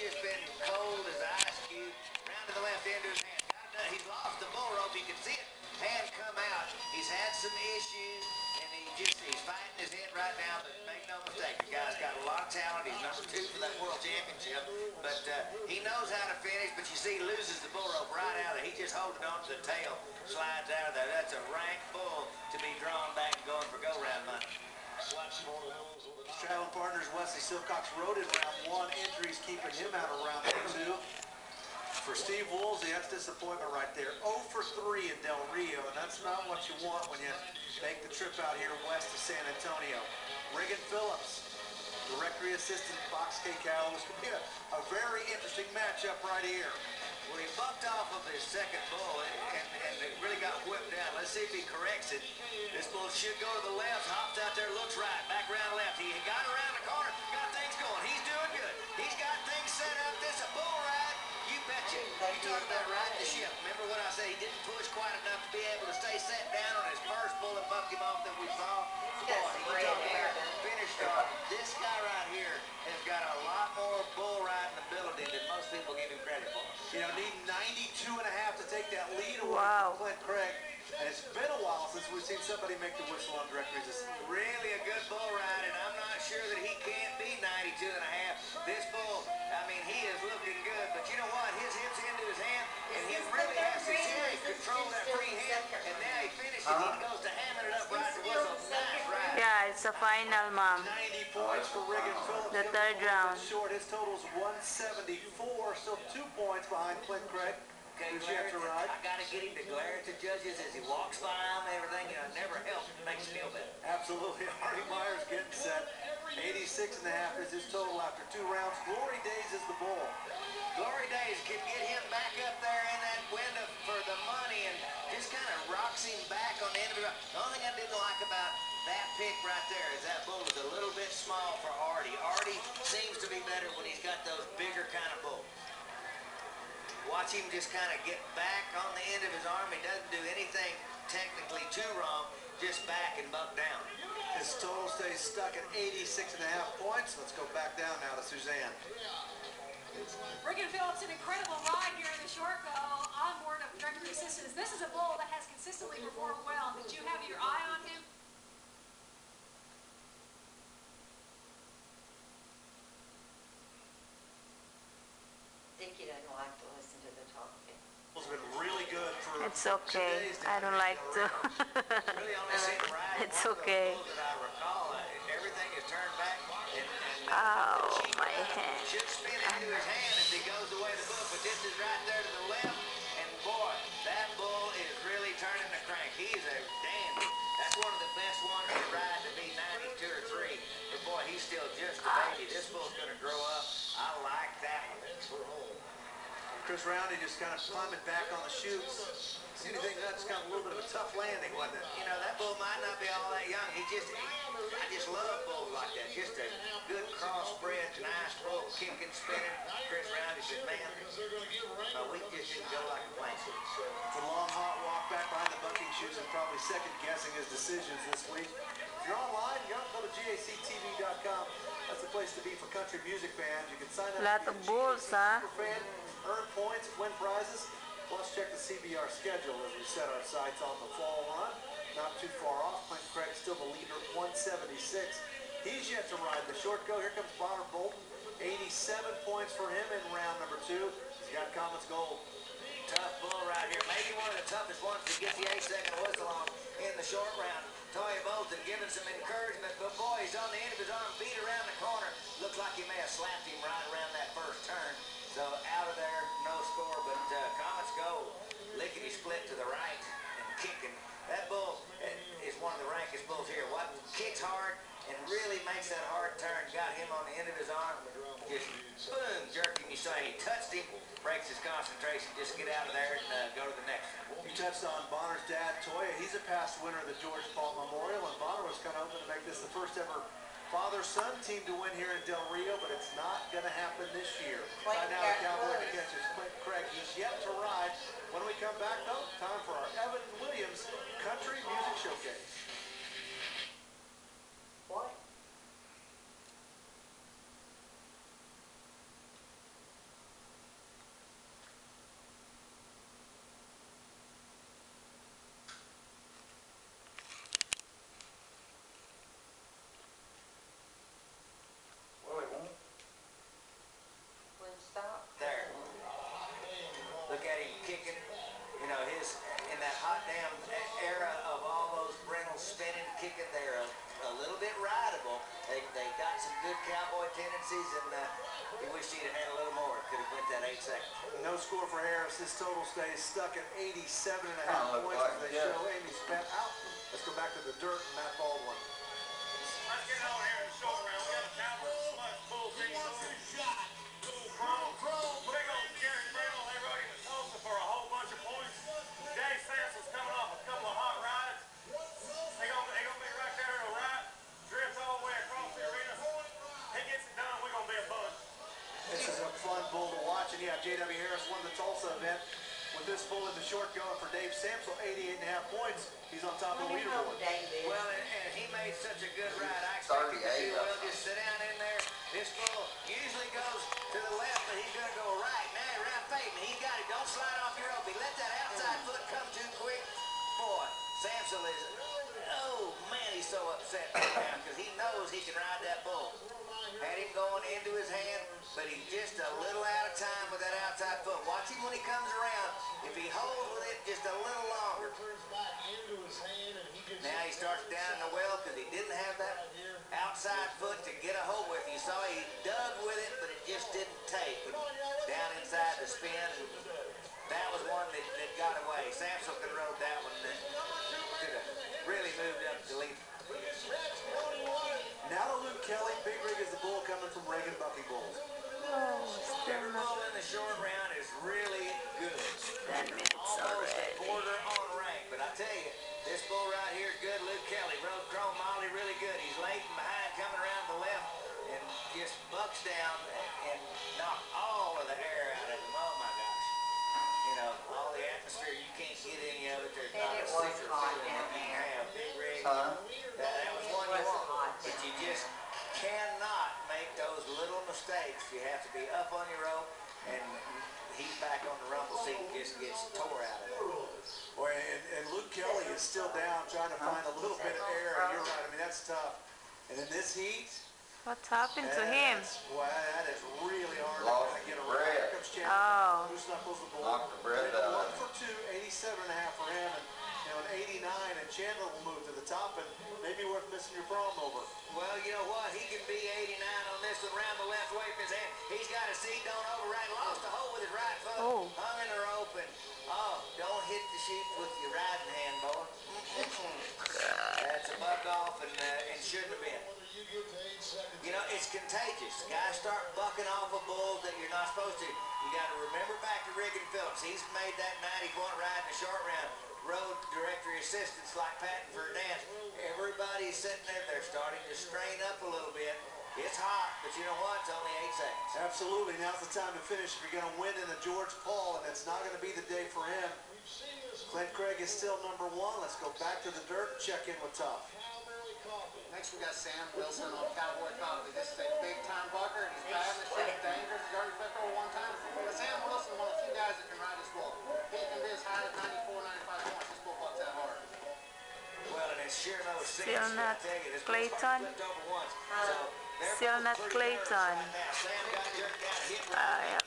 just been cold as an ice cube. Round to the left end to his hand. He's lost the bull rope. You can see it. Hand come out. He's had some issues, and he's fighting his head right now. But make no mistake, the guy's got a lot of talent. He's number 2 for that world championship. But he knows how to finish. But you see, he loses the bull rope right out there. He just holding on to the tail, slides out of there. That's a rank bull to be drawn back and going for go-round money. Traveling partners Wesley Silcox rode in round 1. Injuries keeping him out of round 2. For Steve Woolsey, that's disappointment right there. 0 for 3 in Del Rio, and that's not what you want when you make the trip out here west of San Antonio. Regan Phillips, directory assistant, Fox K. Cal. This could be a very interesting matchup right here. Well, he bucked off of his second bull and it really got whipped down. Let's see if he corrects it. This bull should go to the left, hops out there, looks right, back around left. He got around the corner, got things going. He's doing good. He's got things set up. This a bull ride. You betcha. You talk about riding the ship. Remember what I said? He didn't push quite enough to be able to stay set down on his first bull that bucked him off that we saw. Boy, you talk about finished off. This guy right here has got a lot more bull riding ability than most people give him credit for. You know, need 92.5 to take that lead away from Clint Craig. And it's been a while since we've seen somebody make the whistle on directories. It's really a good bull ride, and I'm not sure that he can't be 92.5. This bull, I mean, he is looking good, but you know what? His hips into his hand, and he really has to serious control that free hand, and now he finishes. He goes to hamming it up right to whistle. Nice ride. Yeah, it's the final, Mom. 90 points for Regan Phillips. The third round. Short. His total is 174, still 2 points behind Clint Craig. Okay, I gotta get him to glare at the judges as he walks by them and everything. You know, it never helps. It makes you feel better. Absolutely. Artie Myers getting set. 86.5 is his total after 2 rounds. Glory Days is the bull. Glory Days can get him back up there in that window for the money and just kind of rocks him back on the end of it. The only thing I didn't like about that pick right there is that bull is a little bit small for Artie. Artie seems to be better when he's got those bigger kind of bulls. Watch him just kind of get back on the end of his arm. He doesn't do anything technically too wrong, just back and buck down. His total stays stuck at 86.5 points. Let's go back down now to Suzanne. Regan Phillips, an incredible ride here in the short go on board of directory assistance. This is a bull that has consistently performed well. Did you have your eye on him? Dickie doesn't like to listen to the talking. It's been really good for It's okay. I don't like to. Really only seen ride It's one of those okay. bulls that I recall. Everything is turned back and Oh, my hand. should spin into his hand as he goes away the book, but this is right there to the left, and boy, that bull is really turning the crank. He's a dandy. That's one of the best ones to ride to be 92 or 3, but boy, he's still just a baby. This bull's going to grow up. I like that one. Chris Roundy just kind of climbing back on the chutes. Anything that's got a little bit of a tough landing, wasn't it? You know, that bull might not be all that young. I just love bulls like that. Just a good crossbred, nice bull, kicking, spinning. Chris Roundy said, man, we just didn't go like a plane. It's a long, hot walk back behind the bucking chutes and probably second-guessing his decisions this week. If you're online, you got to go to gactv.com. That's the place to be for country music fans. You can sign up Lot to of be a bulls, GAC huh? super fan, earn points, win prizes. Plus, check the CBR schedule as we set our sights on the fall run. Not too far off. Clint Craig still the leader at 176. He's yet to ride the short go. Here comes Bonner Bolton. 87 points for him in round number 2. He's got Comets Gold. Tough bull right here. Maybe one of the toughest ones to get the 8-second whistle on in the short round. Toya Bolton giving some encouragement, but boy, he's on the end of his arm, beat around the corner. Looks like he may have slapped him right around that first turn. So out of there, no score, but Comets Gold, lickety split to the right and kicking. That bull is one of the rankest bulls here. What kicks hard and really makes that hard turn. Got him on the end of his arm. Just boom, jerked him. You saw he touched him, breaks his concentration. Just get out of there and go to the next one. You touched on Bonner's dad, Toya. He's a past winner of the George Paul Memorial, and Bonner was kind of hoping to make this the first ever father-son team to win here in Del Rio, but it's not going to happen this year. Right now, the Cowboy that catches Clint Craig. He's yet to ride. When we come back, though, time for our Evan Williams Country Music Showcase. What? tendencies, and he wished he'd have had a little more. Could have went that 8 seconds. No score for Harris. His total stays stuck at 87.5 points as they show Amy spent out. Let's go back to the dirt and Matt Baldwin. Let's get on here in the short round. We got a Calvert Slush Bull team. Big old Gary Brindle, they rode him to Tulsa for a whole bunch of points. Dave Sampson's coming off a couple of hot rides. They gonna be right there to the right, drift all the way across the arena. He gets it done, we're gonna be a bunch. This is a fun bull to watch, and yeah, J.W. Harris won the Tulsa event with this bull in the short going for Dave Sampson, 88.5 points. He's on top of the leaderboard. Well, and he made such a good ride. I expect him to do well. Just sit down in there. This bull usually goes to the left, but he's going to go right. Now around fading. He's got it. Don't slide off your rope. He let that outside foot come too quick. Boy, Sampson is, oh, man, he's so upset right now because he knows he can ride that bull. Had him going into his hand, but he's just a little out of time with that outside foot. Watch him when he comes around. If he holds with it just a little longer. Now he starts down in the well because he didn't have that outside foot to get a hold with. You saw he dug with it, but it just didn't take. Down inside the spin, and that was one that got away. Sampson could have rode that one. Could have really moved up to lead. Now to Luke Kelly. Big Rig is the bull coming from Reagan Bucky Bulls. Every bull in the short round is really good. 10 minutes Almost already. a border on rank, but I tell you, this bull right here is good. Luke Kelly rode Chrome Molly really good. He's late and behind, coming around the left, and just bucks down and knocked all of the air out of him. Oh my gosh! You know, all the atmosphere, you can't get any of it. There's not a secret feeling that you have. Big Rig. That was one you want, but you just cannot make those little mistakes. You have to be up on your rope, and he's back on the rumble seat and just gets tore out of it. Boy, and Luke Kelly is still down trying to find a little bit of air. And you're right. I mean, that's tough. And in this heat, What happened to him? Well, that is really hard to kind of get around. Here comes Chandler. Oh. Loose knuckles the bull. Knocked the bread out. 1 for 2, 87.5 for him, and an 89. And Chandler will move to the top, and maybe worth missing your prom over. Well, you know what? He can be 89 on this one, round the left way from his hand. He's got a seat, don't override. Lost the hole with his right foot. Oh. Hung in the rope, and don't hit the sheep with your riding hand, boy. That's a buck off, and shouldn't have been. You know, it's contagious. Guys start bucking off of bulls that you're not supposed to. You got to remember back to Rick and Phillips. He's made that 90-point ride in the short round. Road directory assistants like patting for a dance. Everybody's sitting there. They're starting to strain up a little bit. It's hot, but you know what? It's only 8 seconds. Absolutely. Now's the time to finish if you're going to win in the George Paul, and it's not going to be the day for him. Clint Craig is still #1. Let's go back to the dirt and check in with Tough. Next we got Sam Wilson on Cowboy Coffee. This is a big-time bucker, and he's driving the ship dangerous. He's already been through 1 time. But Sam Wilson is one of the few guys that can ride this bull. He can be as high as 94, 95 points. This bull bucks that hard. Well, and it's sure no sense. Still not Clayton. So Still not Clayton. Sam got jerked out, hit I